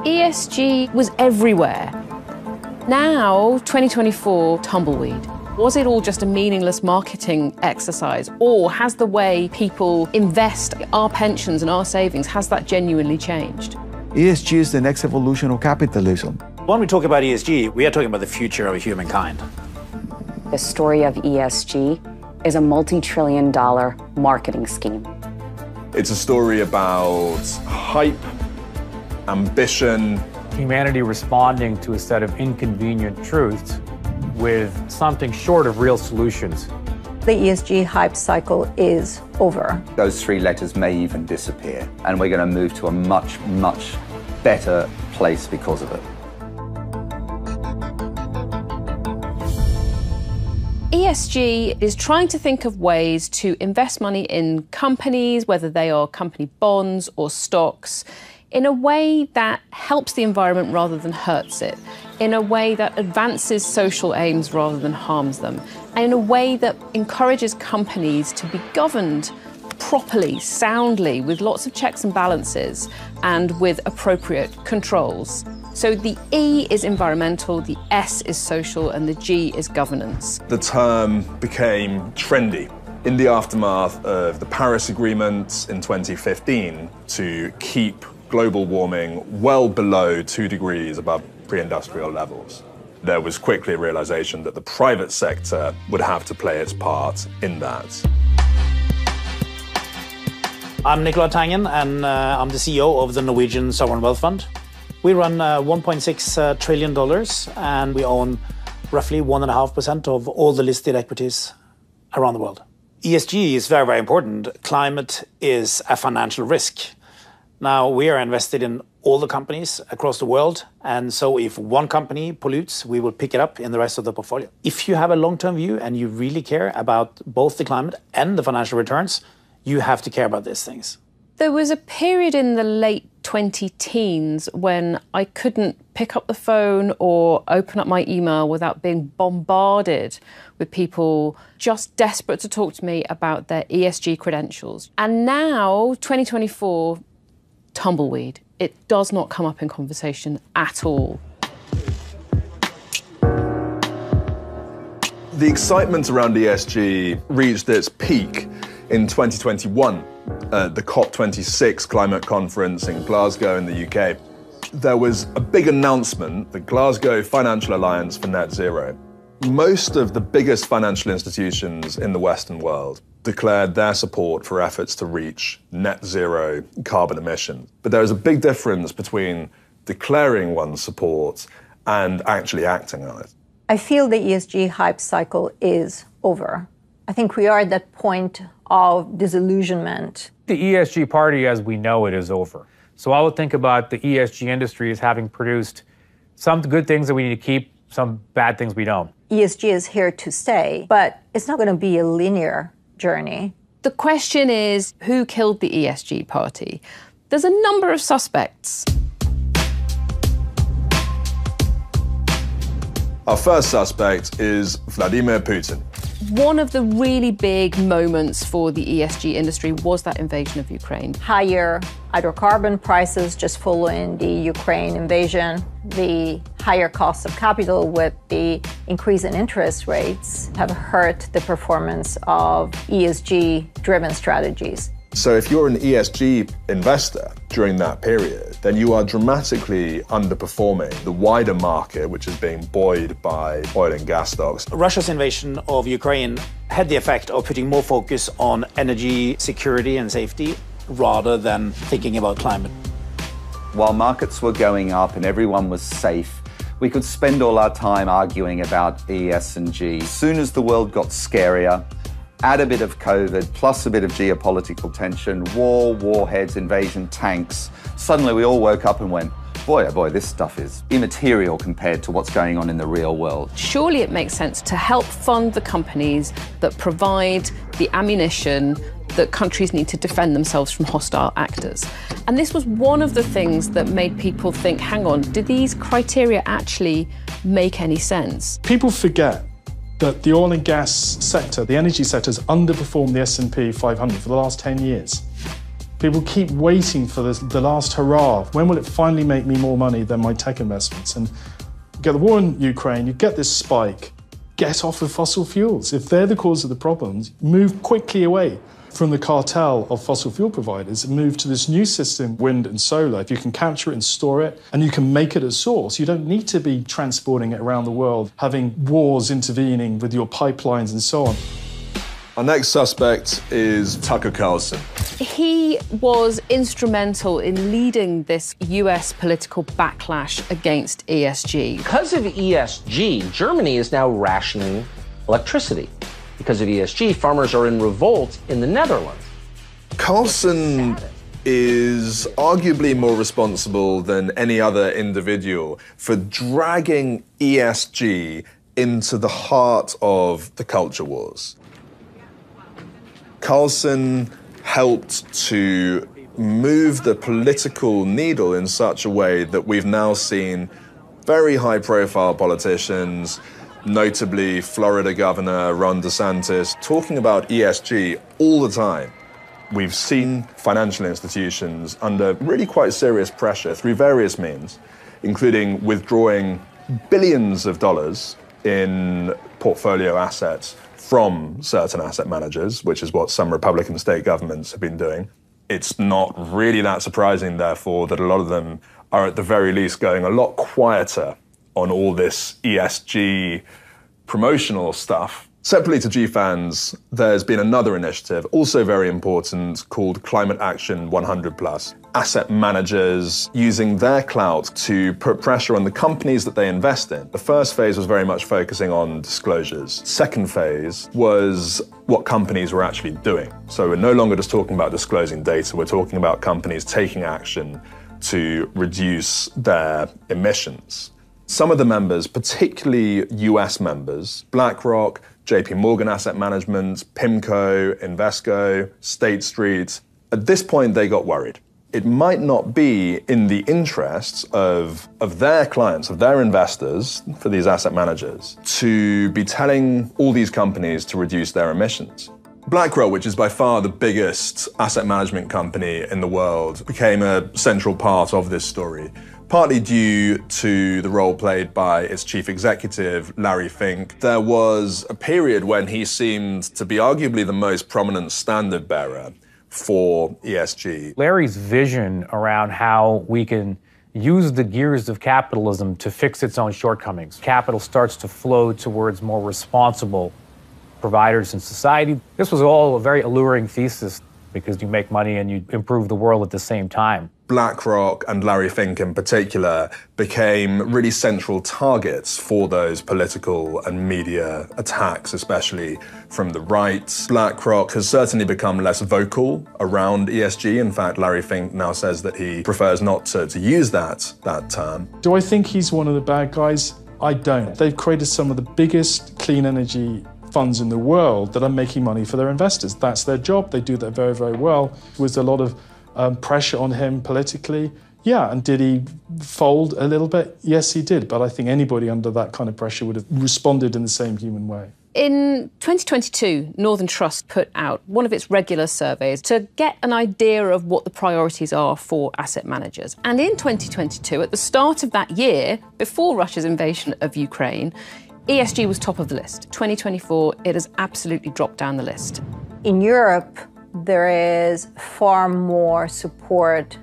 ESG was everywhere. Now, 2024, tumbleweed. Was it all just a meaningless marketing exercise? Or has the way people invest our pensions and our savings, has that genuinely changed? ESG is the next evolution of capitalism. When we talk about ESG, we are talking about the future of humankind. The story of ESG is a multi-trillion-dollar marketing scheme. It's a story about hype, ambition, humanity responding to a set of inconvenient truths with something short of real solutions. The ESG hype cycle is over. Those three letters may even disappear, and we're going to move to a much, much better place because of it. ESG is trying to think of ways to invest money in companies, whether they are company bonds or stocks, in a way that helps the environment rather than hurts it, in a way that advances social aims rather than harms them, and in a way that encourages companies to be governed properly, soundly, with lots of checks and balances and with appropriate controls. So the E is environmental, the S is social, and the G is governance. The term became trendy in the aftermath of the Paris Agreement in 2015 to keep global warming well below 2 degrees above pre-industrial levels. There was quickly a realization that the private sector would have to play its part in that. I'm Nicolai Tangen, and I'm the CEO of the Norwegian Sovereign Wealth Fund. We run $1.6 trillion, and we own roughly 1.5% of all the listed equities around the world. ESG is very, very important. Climate is a financial risk. Now, we are invested in all the companies across the world, and so if one company pollutes, we will pick it up in the rest of the portfolio. If you have a long-term view and you really care about both the climate and the financial returns, you have to care about these things. There was a period in the late 20-teens when I couldn't pick up the phone or open up my email without being bombarded with people just desperate to talk to me about their ESG credentials. And now, 2024, tumbleweed. It does not come up in conversation at all. The excitement around ESG reached its peak in 2021 at the COP26 climate conference in Glasgow in the UK. There was a big announcement, the Glasgow Financial Alliance for Net Zero. Most of the biggest financial institutions in the Western world declared their support for efforts to reach net zero carbon emissions. But there is a big difference between declaring one's support and actually acting on it. I feel the ESG hype cycle is over. I think we are at that point of disillusionment. The ESG party as we know it is over. So I would think about the ESG industry as having produced some good things that we need to keep, some bad things we don't. ESG is here to stay, but it's not going to be a linear journey. The question is, who killed the ESG party? There's a number of suspects. Our first suspect is Vladimir Putin. One of the really big moments for the ESG industry was that invasion of Ukraine. Higher hydrocarbon prices just following the Ukraine invasion, the higher cost of capital with the increase in interest rates have hurt the performance of ESG-driven strategies. So if you're an ESG investor during that period, then you are dramatically underperforming the wider market, which is being buoyed by oil and gas stocks. Russia's invasion of Ukraine had the effect of putting more focus on energy security and safety rather than thinking about climate. While markets were going up and everyone was safe, we could spend all our time arguing about E, S, and G. As soon as the world got scarier, add a bit of COVID, plus a bit of geopolitical tension, war, warheads, invasion, tanks. Suddenly we all woke up and went, boy, oh boy, this stuff is immaterial compared to what's going on in the real world. Surely it makes sense to help fund the companies that provide the ammunition that countries need to defend themselves from hostile actors. And this was one of the things that made people think, hang on, do these criteria actually make any sense? People forget that the oil and gas sector, the energy sector, has underperformed the S&P 500 for the last 10 years. People keep waiting for the last hurrah. When will it finally make me more money than my tech investments? And you get the war in Ukraine, you get this spike. Get off of fossil fuels. If they're the cause of the problems, move quickly away from the cartel of fossil fuel providers and move to this new system, wind and solar. If you can capture it and store it, and you can make it a source, you don't need to be transporting it around the world, having wars intervening with your pipelines and so on. Our next suspect is Tucker Carlson. He was instrumental in leading this US political backlash against ESG. Because of ESG, Germany is now rationing electricity. Because of ESG, farmers are in revolt in the Netherlands. Carlson is arguably more responsible than any other individual for dragging ESG into the heart of the culture wars. Carlson helped to move the political needle in such a way that we've now seen very high-profile politicians, notably Florida Governor Ron DeSantis, talking about ESG all the time. We've seen financial institutions under really quite serious pressure through various means, including withdrawing billions of dollars in portfolio assets from certain asset managers, which is what some Republican state governments have been doing. It's not really that surprising, therefore, that a lot of them are at the very least going a lot quieter on all this ESG promotional stuff. Separately to GFANZ, there's been another initiative, also very important, called Climate Action 100+. Asset managers using their clout to put pressure on the companies that they invest in. The first phase was very much focusing on disclosures. Second phase was what companies were actually doing. So we're no longer just talking about disclosing data, we're talking about companies taking action to reduce their emissions. Some of the members, particularly US members, BlackRock, JP Morgan Asset Management, PIMCO, Invesco, State Street, at this point they got worried. It might not be in the interests of their clients, of their investors, for these asset managers, to be telling all these companies to reduce their emissions. BlackRock, which is by far the biggest asset management company in the world, became a central part of this story, partly due to the role played by its chief executive, Larry Fink. There was a period when he seemed to be arguably the most prominent standard bearer for ESG. Larry's vision around how we can use the gears of capitalism to fix its own shortcomings. Capital starts to flow towards more responsible providers in society. This was all a very alluring thesis because you make money and you improve the world at the same time. BlackRock and Larry Fink in particular became really central targets for those political and media attacks, especially from the right. BlackRock has certainly become less vocal around ESG. In fact, Larry Fink now says that he prefers not to use that term. Do I think he's one of the bad guys? I don't. They've created some of the biggest clean energy funds in the world that are making money for their investors. That's their job. They do that very, very well. There was a lot of pressure on him politically. Yeah, and did he fold a little bit? Yes, he did. But I think anybody under that kind of pressure would have responded in the same human way. In 2022, Northern Trust put out one of its regular surveys to get an idea of what the priorities are for asset managers. And in 2022, at the start of that year, before Russia's invasion of Ukraine, ESG was top of the list. 2024, it has absolutely dropped down the list. In Europe, there is far more support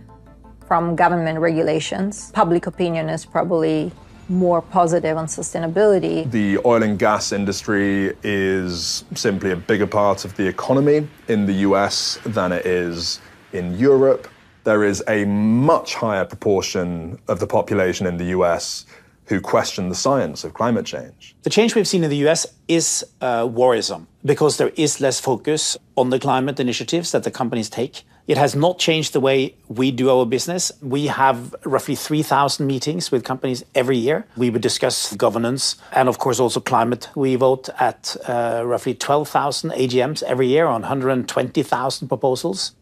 from government regulations. Public opinion is probably more positive on sustainability. The oil and gas industry is simply a bigger part of the economy in the US than it is in Europe. There is a much higher proportion of the population in the US who question the science of climate change. The change we've seen in the US is worrisome because there is less focus on the climate initiatives that the companies take. It has not changed the way we do our business. We have roughly 3,000 meetings with companies every year. We would discuss governance and, of course, also climate. We vote at roughly 12,000 AGMs every year on 120,000 proposals.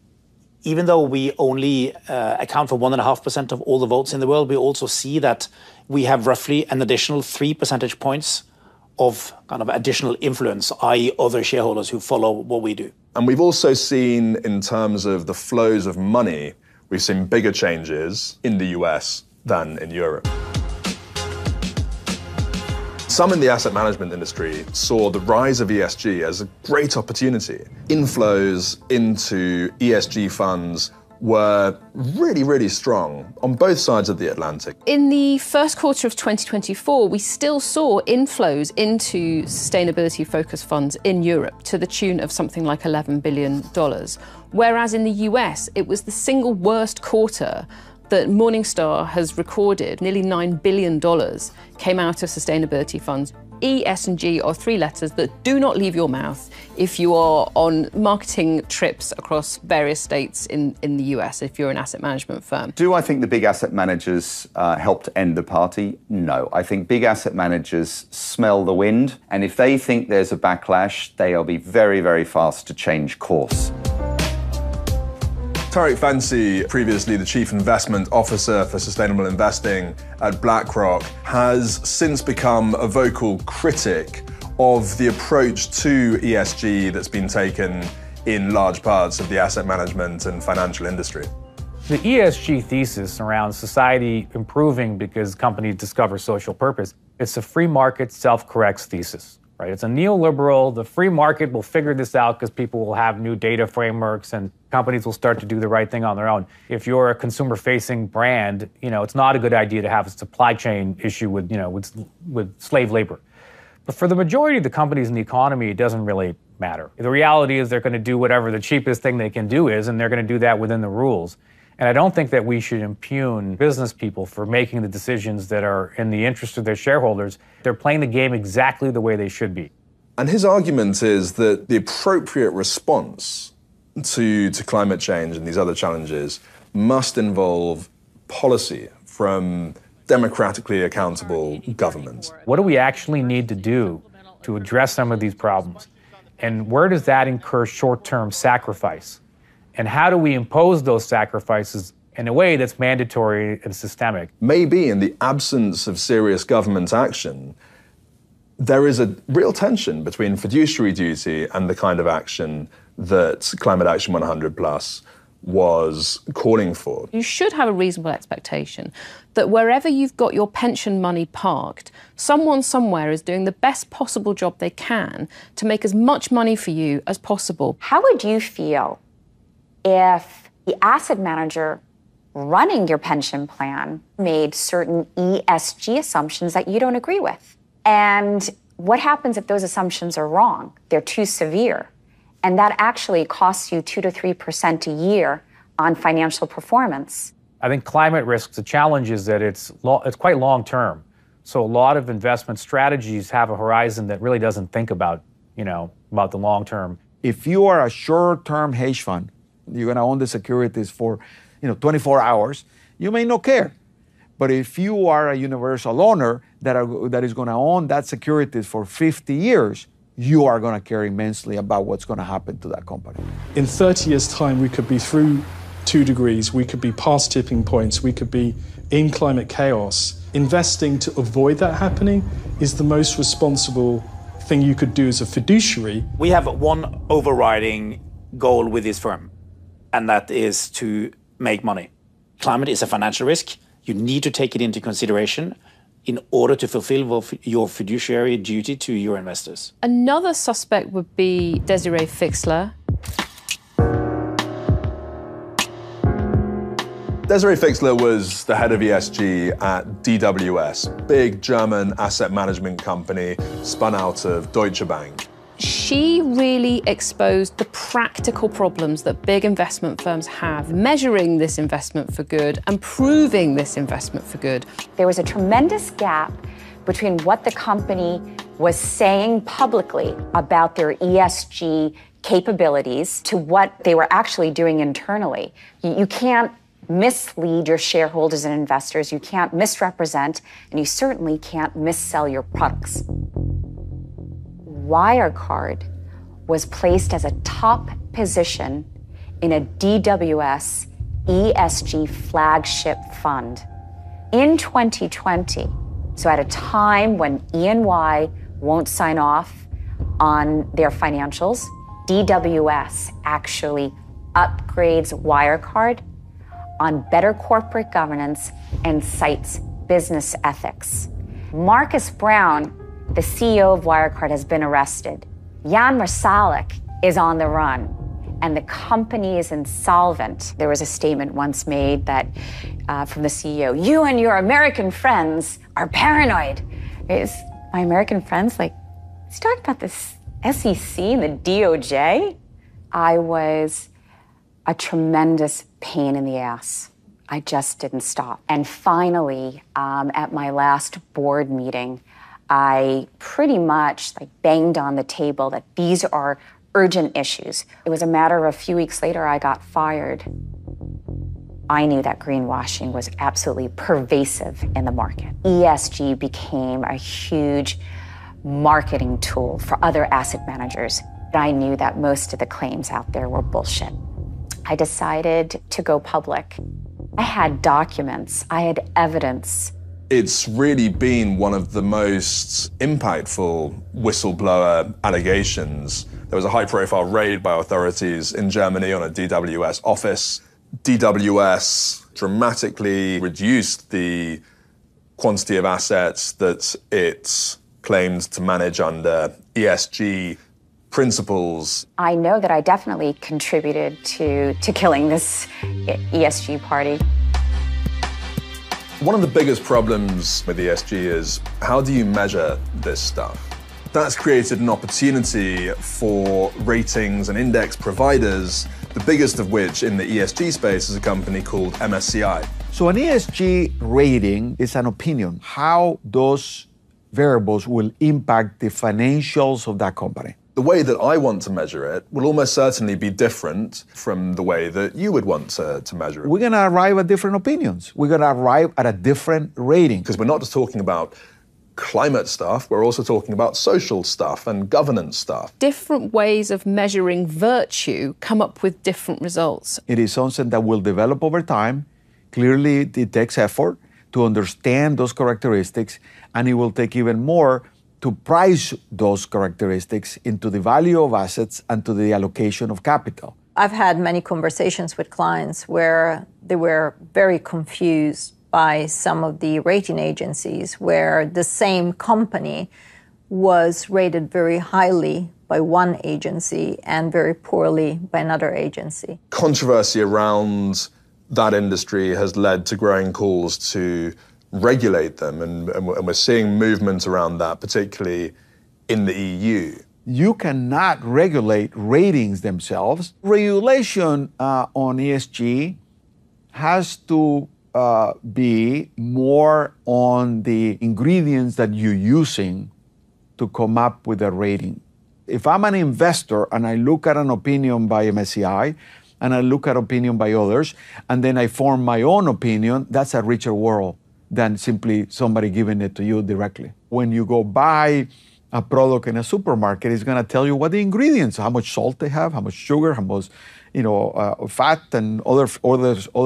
Even though we only account for 1.5% of all the votes in the world, we also see that we have roughly an additional 3 percentage points of kind of additional influence, i.e. other shareholders who follow what we do. And we've also seen, in terms of the flows of money, we've seen bigger changes in the US than in Europe. Some in the asset management industry saw the rise of ESG as a great opportunity. Inflows into ESG funds were really, really strong on both sides of the Atlantic. In the first quarter of 2024, we still saw inflows into sustainability-focused funds in Europe to the tune of something like $11 billion, whereas in the US, it was the single worst quarter that Morningstar has recorded. Nearly $9 billion came out of sustainability funds. E, S, and G are three letters that do not leave your mouth if you are on marketing trips across various states in the US, if you're an asset management firm. Do I think the big asset managers helped end the party? No. I think big asset managers smell the wind, and if they think there's a backlash, they'll be very, very fast to change course. Tariq Fancy, previously the Chief Investment Officer for Sustainable Investing at BlackRock, has since become a vocal critic of the approach to ESG that's been taken in large parts of the asset management and financial industry. The ESG thesis around society improving because companies discover social purpose, it's a free market self-corrects thesis. Right? It's a neoliberal, the free market will figure this out because people will have new data frameworks and companies will start to do the right thing on their own. If you're a consumer-facing brand, it's not a good idea to have a supply chain issue with slave labor. But for the majority of the companies in the economy, it doesn't really matter. The reality is they're going to do whatever the cheapest thing they can do is, and they're going to do that within the rules. And I don't think that we should impugn business people for making the decisions that are in the interest of their shareholders. They're playing the game exactly the way they should be. And his argument is that the appropriate response to climate change and these other challenges must involve policy from democratically accountable governments. What do we actually need to do to address some of these problems? And where does that incur short-term sacrifice? And how do we impose those sacrifices in a way that's mandatory and systemic? Maybe in the absence of serious government action, there is a real tension between fiduciary duty and the kind of action that Climate Action 100 Plus was calling for. You should have a reasonable expectation that wherever you've got your pension money parked, someone somewhere is doing the best possible job they can to make as much money for you as possible. How would you feel if the asset manager running your pension plan made certain ESG assumptions that you don't agree with? And what happens if those assumptions are wrong? They're too severe. And that actually costs you 2 to 3% a year on financial performance. I think climate risk, the challenge is that it's quite long-term. So a lot of investment strategies have a horizon that really doesn't think about the long term. If you are a short-term hedge fund, you're going to own the securities for 24 hours, you may not care. But if you are a universal owner that is going to own that securities for 50 years, you are going to care immensely about what's going to happen to that company. In 30 years' time, we could be through 2 degrees, we could be past tipping points, we could be in climate chaos. Investing to avoid that happening is the most responsible thing you could do as a fiduciary. We have one overriding goal with this firm, and that is to make money. Climate is a financial risk. You need to take it into consideration in order to fulfill your fiduciary duty to your investors. Another suspect would be Desiree Fixler. Desiree Fixler was the head of ESG at DWS, big German asset management company spun out of Deutsche Bank. She really exposed the practical problems that big investment firms have, measuring this investment for good and proving this investment for good. There was a tremendous gap between what the company was saying publicly about their ESG capabilities to what they were actually doing internally. You can't mislead your shareholders and investors, you can't misrepresent, and you certainly can't missell your products. Wirecard was placed as a top position in a DWS ESG flagship fund in 2020. So at a time when E&Y won't sign off on their financials, DWS actually upgrades Wirecard on better corporate governance and cites business ethics. Marcus Brown, the CEO of Wirecard, has been arrested. Jan Marsalik is on the run, and the company is insolvent. There was a statement once made that from the CEO, "You and your American friends are paranoid." Is my American friends like, he's talking about this SEC and the DOJ? I was a tremendous pain in the ass. I just didn't stop. And finally, at my last board meeting, I pretty much banged on the table that these are urgent issues. It was a matter of a few weeks later, I got fired. I knew that greenwashing was absolutely pervasive in the market. ESG became a huge marketing tool for other asset managers. I knew that most of the claims out there were bullshit. I decided to go public. I had documents, I had evidence. It's really been one of the most impactful whistleblower allegations. There was a high-profile raid by authorities in Germany on a DWS office. DWS dramatically reduced the quantity of assets that it claimed to manage under ESG principles. I know that I definitely contributed to killing this ESG party. One of the biggest problems with ESG is, how do you measure this stuff? That's created an opportunity for ratings and index providers, the biggest of which in the ESG space is a company called MSCI. So an ESG rating is an opinion, how those variables will impact the financials of that company. The way that I want to measure it will almost certainly be different from the way that you would want to measure it. We're going to arrive at different opinions. We're going to arrive at a different rating. Because we're not just talking about climate stuff, we're also talking about social stuff and governance stuff. Different ways of measuring virtue come up with different results. It is something that will develop over time. Clearly, it takes effort to understand those characteristics, and it will take even more to price those characteristics into the value of assets and to the allocation of capital. I've had many conversations with clients where they were very confused by some of the rating agencies, where the same company was rated very highly by one agency and very poorly by another agency. Controversy around that industry has led to growing calls to regulate them, and we're seeing movement around that, particularly in the EU. You cannot regulate ratings themselves. Regulation on ESG has to be more on the ingredients that you're using to come up with a rating. If I'm an investor and I look at an opinion by MSCI and I look at opinion by others, and then I form my own opinion, that's a richer world than simply somebody giving it to you directly. When you go buy a product in a supermarket, it's gonna tell you what the ingredients, how much salt they have, how much sugar, how much fat and other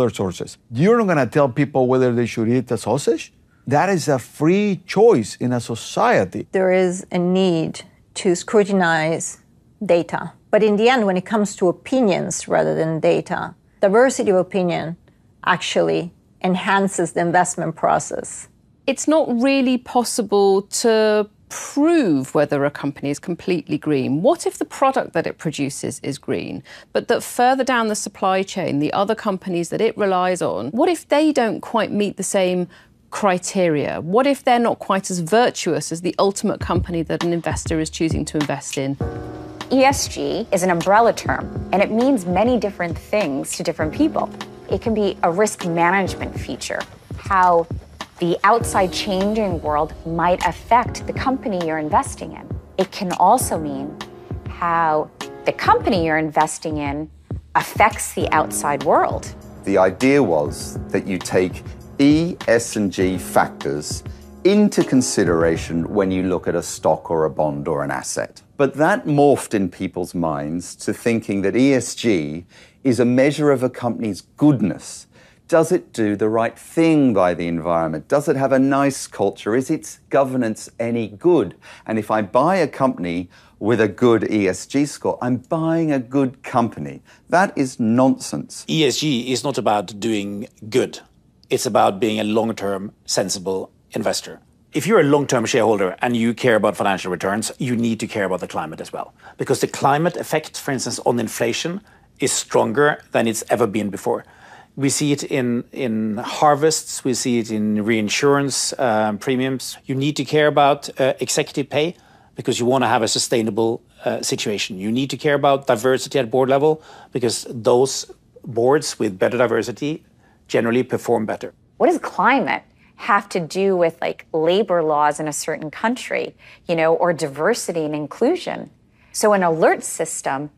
sources. You're not gonna tell people whether they should eat a sausage. That is a free choice in a society. There is a need to scrutinize data. But in the end, when it comes to opinions rather than data, diversity of opinion actually enhances the investment process. It's not really possible to prove whether a company is completely green. What if the product that it produces is green, but that further down the supply chain, the other companies that it relies on, what if they don't quite meet the same criteria? What if they're not quite as virtuous as the ultimate company that an investor is choosing to invest in? ESG is an umbrella term, and it means many different things to different people. It can be a risk management feature, how the outside changing world might affect the company you're investing in. It can also mean how the company you're investing in affects the outside world. The idea was that you take E, S, and G factors into consideration when you look at a stock or a bond or an asset. But that morphed in people's minds to thinking that ESG is a measure of a company's goodness, Does it do the right thing by the environment? Does it have a nice culture? Is its governance any good? And if I buy a company with a good ESG score, I'm buying a good company. That is nonsense. ESG is not about doing good. It's about being a long-term, sensible investor. If you're a long-term shareholder and you care about financial returns, you need to care about the climate as well. Because the climate effect, for instance, on inflation is stronger than it's ever been before. We see it in harvests, we see it in reinsurance premiums. You need to care about executive pay because you want to have a sustainable situation. You need to care about diversity at board level because those boards with better diversity generally perform better. What does climate have to do with like labor laws in a certain country, or diversity and inclusion? So an alert system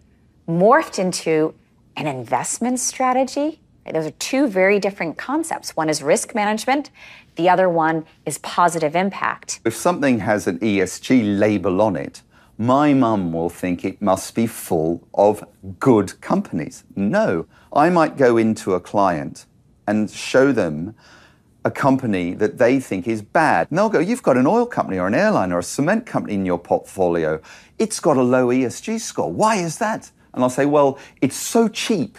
morphed into an investment strategy. Those are two very different concepts. One is risk management. The other one is positive impact. If something has an ESG label on it, my mum will think it must be full of good companies. No, I might go into a client and show them a company that they think is bad. And they'll go, you've got an oil company or an airline or a cement company in your portfolio. It's got a low ESG score. Why is that? And I'll say, well, it's so cheap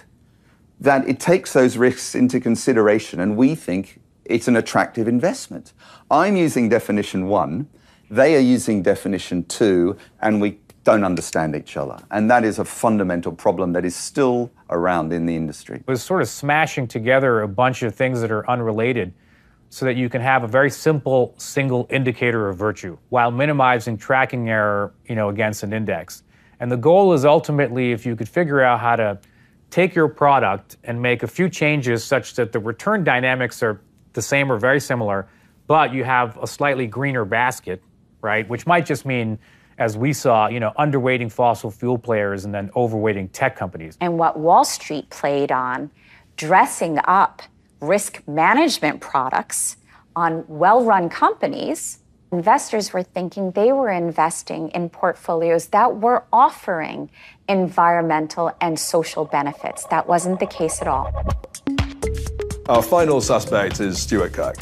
that it takes those risks into consideration and we think it's an attractive investment. I'm using definition 1, they are using definition 2, and we don't understand each other. And that is a fundamental problem that is still around in the industry. It was sort of smashing together a bunch of things that are unrelated so that you can have a very simple single indicator of virtue while minimizing tracking error, against an index. And the goal is ultimately, if you could figure out how to take your product and make a few changes such that the return dynamics are the same or very similar, but you have a slightly greener basket, right? Which might just mean, as we saw, underweighting fossil fuel players and then overweighting tech companies. And what Wall Street played on, dressing up risk management products on well-run companies, investors were thinking they were investing in portfolios that were offering environmental and social benefits. That wasn't the case at all. Our final suspect is Stuart Kirk.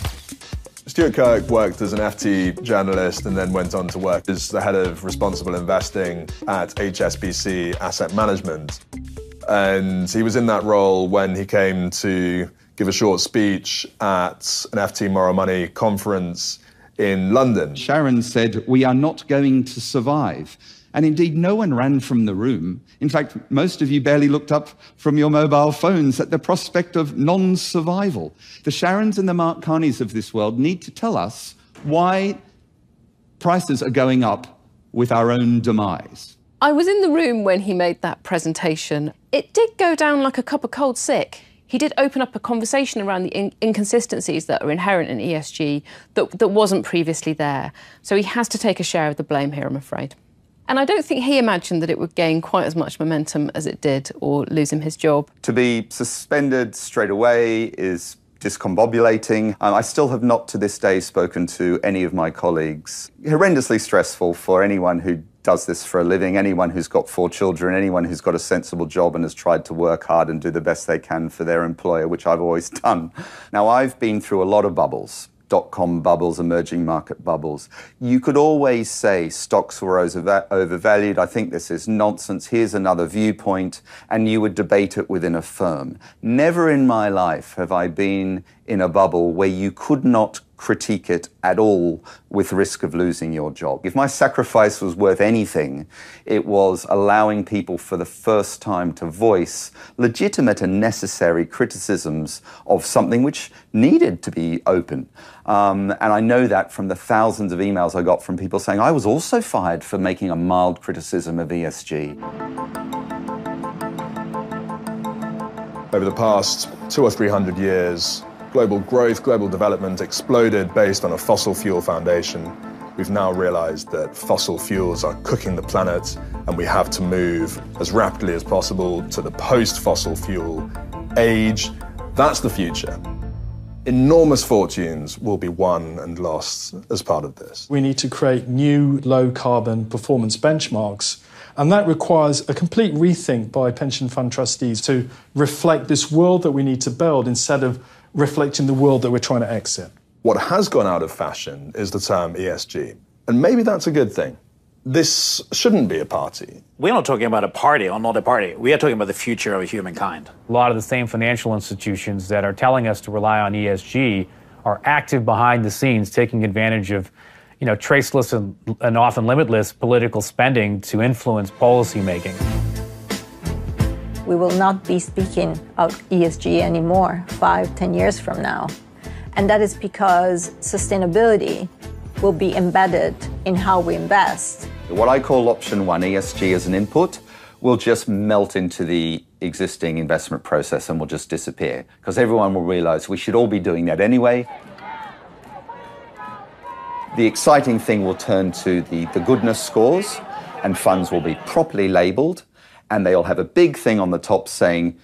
Stuart Kirk worked as an FT journalist and then went on to work as the head of responsible investing at HSBC Asset Management. And he was in that role when he came to give a short speech at an FT Moral Money conference in London. Sharon said, "We are not going to survive." And indeed, no one ran from the room. In fact, most of you barely looked up from your mobile phones at the prospect of non-survival. The Sharons and the Mark Carneys of this world need to tell us why prices are going up with our own demise. I was in the room when he made that presentation. It did go down like a cup of cold sick. He did open up a conversation around the inconsistencies that are inherent in ESG that wasn't previously there. So he has to take a share of the blame here, I'm afraid. And I don't think he imagined that it would gain quite as much momentum as it did or lose him his job. To be suspended straight away is discombobulating. I still have not to this day spoken to any of my colleagues. Horrendously stressful for anyone who does this for a living, anyone who's got 4 children, anyone who's got a sensible job and has tried to work hard and do the best they can for their employer, which I've always done. Now, I've been through a lot of bubbles. dot-com bubbles, emerging market bubbles. You could always say stocks were overvalued. I think this is nonsense. Here's another viewpoint. And you would debate it within a firm. Never in my life have I been in a bubble where you could not critique it at all with risk of losing your job. If my sacrifice was worth anything, it was allowing people for the first time to voice legitimate and necessary criticisms of something which needed to be open. And I know that from the thousands of emails I got from people saying, I was also fired for making a mild criticism of ESG. Over the past 200 or 300 years, global growth, global development exploded based on a fossil fuel foundation. We've now realized that fossil fuels are cooking the planet and we have to move as rapidly as possible to the post-fossil fuel age. That's the future. Enormous fortunes will be won and lost as part of this. We need to create new low-carbon performance benchmarks, and that requires a complete rethink by pension fund trustees to reflect this world that we need to build instead of reflecting the world that we're trying to exit. What has gone out of fashion is the term ESG, and maybe that's a good thing. This shouldn't be a party. We're not talking about a party or not a party. We are talking about the future of humankind. A lot of the same financial institutions that are telling us to rely on ESG are active behind the scenes, taking advantage of, traceless and often limitless political spending to influence policy making. We will not be speaking of ESG anymore 5-10 years from now. And that is because sustainability will be embedded in how we invest. What I call option one, ESG as an input, will just melt into the existing investment process and will just disappear because everyone will realize we should all be doing that anyway. The exciting thing will turn to the goodness scores, and funds will be properly labeled, and they'll have a big thing on the top saying,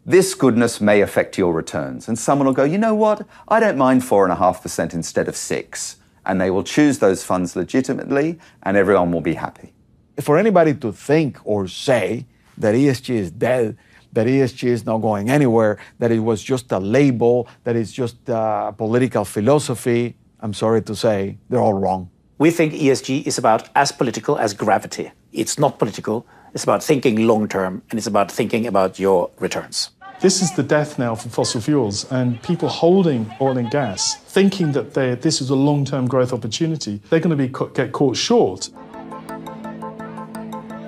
this goodness may affect your returns. And someone will go, you know what? I don't mind 4.5% instead of 6%. And they will choose those funds legitimately, and everyone will be happy. For anybody to think or say that ESG is dead, that ESG is not going anywhere, that it was just a label, that it's just a political philosophy, I'm sorry to say, they're all wrong. We think ESG is about as political as gravity. It's not political. It's about thinking long-term, and it's about thinking about your returns. This is the death knell for fossil fuels, and people holding oil and gas, thinking that this is a long-term growth opportunity, they're going to get caught short.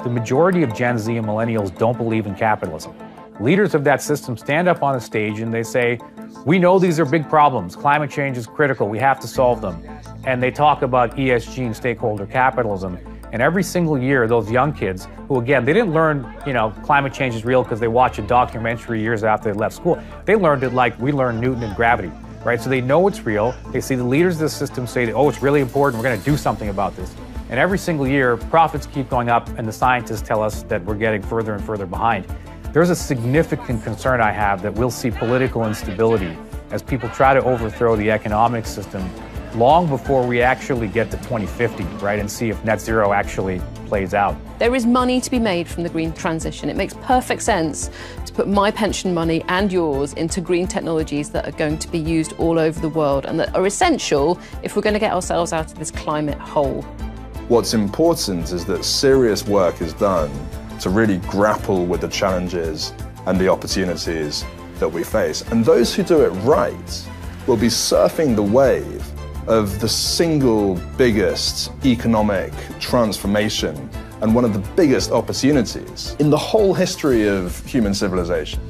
The majority of Gen Z and millennials don't believe in capitalism. Leaders of that system stand up on a stage and they say, we know these are big problems. Climate change is critical. We have to solve them. And they talk about ESG and stakeholder capitalism. And every single year, those young kids who, again, they didn't learn, climate change is real because they watched a documentary years after they left school. They learned it like we learned Newton and gravity, right? So they know it's real. They see the leaders of the system say, oh, it's really important. We're going to do something about this. And every single year, profits keep going up, and the scientists tell us that we're getting further and further behind. There's a significant concern I have that we'll see political instability as people try to overthrow the economic system long before we actually get to 2050, right, and see if net zero actually plays out. There is money to be made from the green transition. It makes perfect sense to put my pension money and yours into green technologies that are going to be used all over the world and that are essential if we're going to get ourselves out of this climate hole. What's important is that serious work is done to really grapple with the challenges and the opportunities that we face. And those who do it right will be surfing the wave of the single biggest economic transformation and one of the biggest opportunities in the whole history of human civilization.